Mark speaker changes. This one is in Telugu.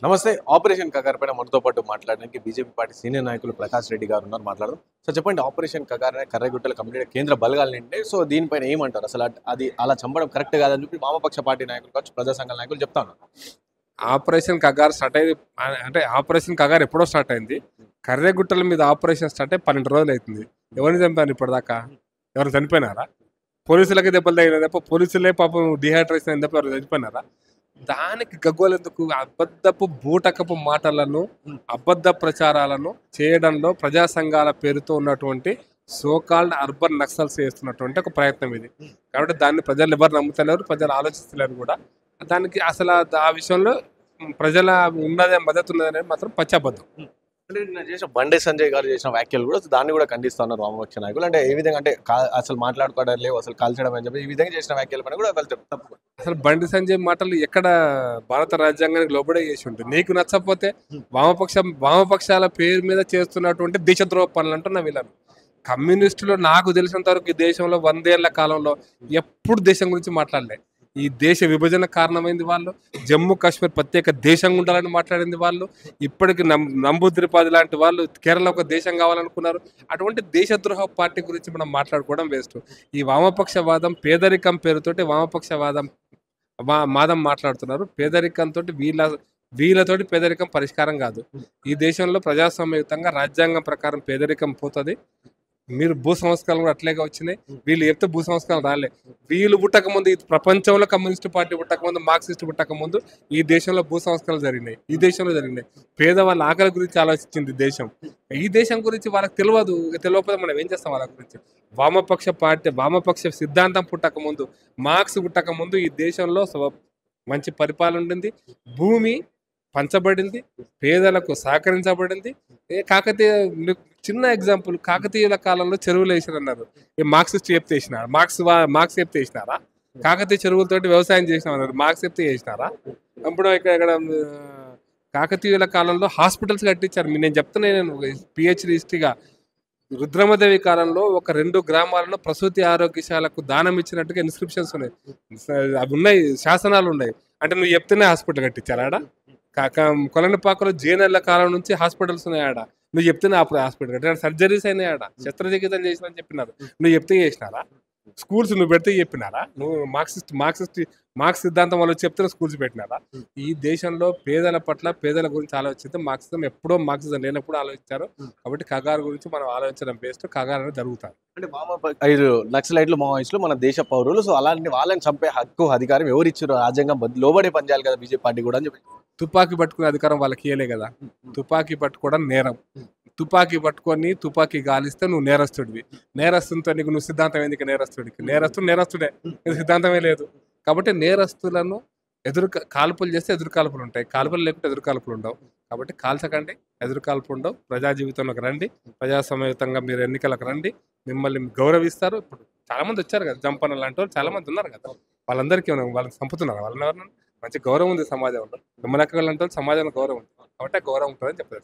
Speaker 1: నమస్తే. ఆపరేషన్ కగార్ పైన మనతో పాటు మాట్లాడడానికి బీజేపీ పార్టీ సీనియర్ నాయకులు ప్రకాష్ రెడ్డి గారు ఉన్నారు. మాట్లాడదాం. సో చెప్పండి, ఆపరేషన్ కగార్ అనే కర్రగుట్టల కంప్లీట్ కేంద్ర బలగాలు నిండే. సో దీనిపైన ఏమంటారు? అసలు అది అలా చంపడం కరెక్ట్ కాదని చెప్పి వామపక్ష పార్టీ నాయకులు కావచ్చు, ప్రజా సంఘాల నాయకులు చెప్తా ఉన్నారు.
Speaker 2: ఆపరేషన్ కగార్ స్టార్ట్ అయింది. అంటే ఆపరేషన్ కగార్ ఎప్పుడో స్టార్ట్ అయింది. కర్రెగుట్టల మీద ఆపరేషన్ స్టార్ట్ అయ్యి 12 రోజులు అవుతుంది. ఎవరిని చంపారు ఇప్పటిదాకా? ఎవరు చనిపోయినారా? పోలీసులకి దెబ్బలు తగిన తప్ప పోలీసులే పాపం డిహైడ్రేషన్ అయిన తప్ప ఎవరు చనిపోయినారా? దానికి గగ్గోలెందుకు? అబద్ధపు బూటకపు మాటలను, అబద్ధ ప్రచారాలను చేయడంలో ప్రజా సంఘాల పేరుతో ఉన్నటువంటి సోకాల్డ్ అర్బన్ నక్సల్స్ చేస్తున్నటువంటి ఒక ప్రయత్నం ఇది. కాబట్టి దాన్ని ప్రజలు ఎవరు నమ్ముతలేరు, ప్రజలు ఆలోచిస్తలేరు కూడా. దానికి అసలు ఆ విషయంలో ప్రజల ఉన్నదే మద్దతు ఉన్నదనేది మాత్రం పచ్చబద్ధం.
Speaker 1: అంటే నిన్న చేసిన బండే సంజయ్ గారు చేసిన వ్యాఖ్యలు కూడా దాన్ని కూడా ఖండిస్తా ఉన్నారు వామపక్ష నాయకులు. అంటే ఏ విధంగా అంటే అసలు మాట్లాడుకోవడం లేవు, అసలు కాల్చడం అని చెప్పి ఈ విధంగా చేసిన వ్యాఖ్యల పైన కూడా వాళ్ళు తప్పు.
Speaker 2: అసలు బండి సంజయ్ మాటలు ఎక్కడ భారత రాజ్యాంగానికి లోబడే చేసి ఉంటుంది. నీకు నచ్చకపోతే వామపక్షాల పేరు మీద చేస్తున్నటువంటి దేశద్రోహ పనులు అంటున్నా వీళ్ళని. కమ్యూనిస్టులు నాకు తెలిసినంత వరకు ఈ దేశంలో 100 ఏళ్ల కాలంలో ఎప్పుడు దేశం గురించి మాట్లాడలే. ఈ దేశ విభజన కారణమైంది వాళ్ళు. జమ్మూ కాశ్మీర్ ప్రత్యేక దేశంగా ఉండాలని మాట్లాడింది వాళ్ళు. ఇప్పటికి నంబూద్రిపాది లాంటి వాళ్ళు కేరళ ఒక దేశం కావాలనుకున్నారు. అటువంటి దేశద్రోహ పార్టీ గురించి మనం మాట్లాడుకోవడం వేస్ట్. ఈ వామపక్షవాదం పేదరికం పేరుతోటి వామపక్షవాదం మాదం మాట్లాడుతున్నారు. పేదరికంతో వీళ్ళతోటి పేదరికం పరిష్కారం కాదు. ఈ దేశంలో ప్రజాస్వామ్యయుతంగా రాజ్యాంగం ప్రకారం పేదరికం పోతుంది. మీరు భూ సంస్కరణలు కూడా అట్లేగా వచ్చినాయి. వీళ్ళు చెప్తే భూ సంస్కరణలు రాలే. వీళ్ళు పుట్టక ముందు, ఈ ప్రపంచంలో కమ్యూనిస్ట్ పార్టీ పుట్టక ముందు, మార్క్సిస్ట్ పుట్టక ముందు ఈ దేశంలో భూ సంస్కరణలు జరిగినాయి. ఈ దేశంలో జరిగినాయి. పేదవాళ్ళ ఆకలి గురించి ఆలోచించింది దేశం. ఈ దేశం గురించి వాళ్ళకి తెలియదు. తెలియకపోతే మనం ఏం చేస్తాం వాళ్ళ గురించి? వామపక్ష సిద్ధాంతం పుట్టక ముందు, మార్క్స్ పుట్టక ముందు ఈ దేశంలో మంచి పరిపాలన ఉండింది. భూమి పంచబడింది, పేదలకు సహకరించబడింది. కాకతీయ చిన్న ఎగ్జాంపుల్, కాకతీయుల కాలంలో చెరువులు వేసిరన్నారు. మార్క్సిస్ట్ చెప్తే వేసినారా? మార్క్స్ చెప్తే వేసినారా? కాకతీయ చెరువులతోటి వ్యవసాయం చేసినామన్నారు. మార్క్స్ చెప్తే చేసినారా? ఇప్పుడు ఇక్కడ కాకతీయుల కాలంలో హాస్పిటల్స్ కట్టించారు. నేను చెప్తున్నా, నేను పిహెచ్డి హిస్టరీగా రుద్రమదేవి కాలంలో ఒక 2 గ్రామాలలో ప్రసూతి ఆరోగ్యశాలకు దానం ఇచ్చినట్టుగా ఇన్స్క్రిప్షన్స్ ఉన్నాయి. అవి ఉన్నాయి, శాసనాలు ఉన్నాయి. అంటే నువ్వు చెప్తేనే హాస్పిటల్ కట్టించారా? ఆడ కొలనిపాకలో జేనెళ్ల కాలం నుంచి హాస్పిటల్స్ ఉన్నాయి. ఆడ నువ్వు చెప్తేనే అప్పుడు హాస్పిటల్ కట్టారు. సర్జరీస్ అయినాయి. ఆడ శస్త్రచికిత్సలు చేసినా చెప్పినారు. నువ్వు చెప్తే చేసినారా? స్కూల్స్ నువ్వు పెడితే చెప్పినారా? నువ్వు మార్క్స్ సిద్ధాంతం వాళ్ళు చెప్తే స్కూల్స్ పెట్టినారా? ఈ దేశంలో పేదల పట్ల, పేదల గురించి ఆలోచిస్తే మార్క్సిజం ఎప్పుడో మార్క్సిజం లేనప్పుడు ఆలోచించారు. కాబట్టి కగారు గురించి మనం ఆలోచించడం బేస్ట్. కగారు అనేది జరుగుతారు.
Speaker 1: అంటే ఐదు నక్సలైట్లు, మావోయిస్టులు మన దేశ పౌరులు. సో అలాంటి వాళ్ళని చంపే హక్కు, అధికారం ఎవరు ఇచ్చారు? రాజ్యాంగం లోబడే పనిచేయాలి కదా బీజేపీ పార్టీ కూడా అని చెప్పి.
Speaker 2: తుపాకీ పట్టుకునే అధికారం వాళ్ళకి ఇయ్యలే కదా. తుపాకీ పట్టుకోవడం నేరం. తుపాకీ పట్టుకొని తుపాకీ గాలిస్తే నువ్వు నేరస్తుడివి. నేరస్తునితో నువ్వు సిద్ధాంతం ఎందుకు? నేరస్తుడే, సిద్ధాంతమే లేదు. కాబట్టి నేరస్తులను కాల్పులు చేస్తే ఎదురు కాల్పులు ఉంటాయి. కాల్పులు లేకుంటే ఎదురు కాల్పులు ఉండవు. కాబట్టి కాల్చకండి, ఎదురు కాల్పులు ఉండవు. ప్రజా జీవితంలోకి రండి, ప్రజాస్వామ్యయుతంగా మీరు ఎన్నికలకు రండి. మిమ్మల్ని గౌరవిస్తారు. ఇప్పుడు చాలా మంది వచ్చారు కదా, జంపన లాంటి వాళ్ళు చాలా మంది ఉన్నారు కదా. వాళ్ళందరికీ వాళ్ళని చంపుతున్నారు. వాళ్ళని ఎవరన్నా మంచి గౌరవం ఉంది సమాజంలో. మిమ్మల్ని ఎక్కడ వెళ్ళంటే సమాజంలో గౌరవం ఉంది. కాబట్టి ఆ గౌరవం ఉంటుందని చెప్పారు.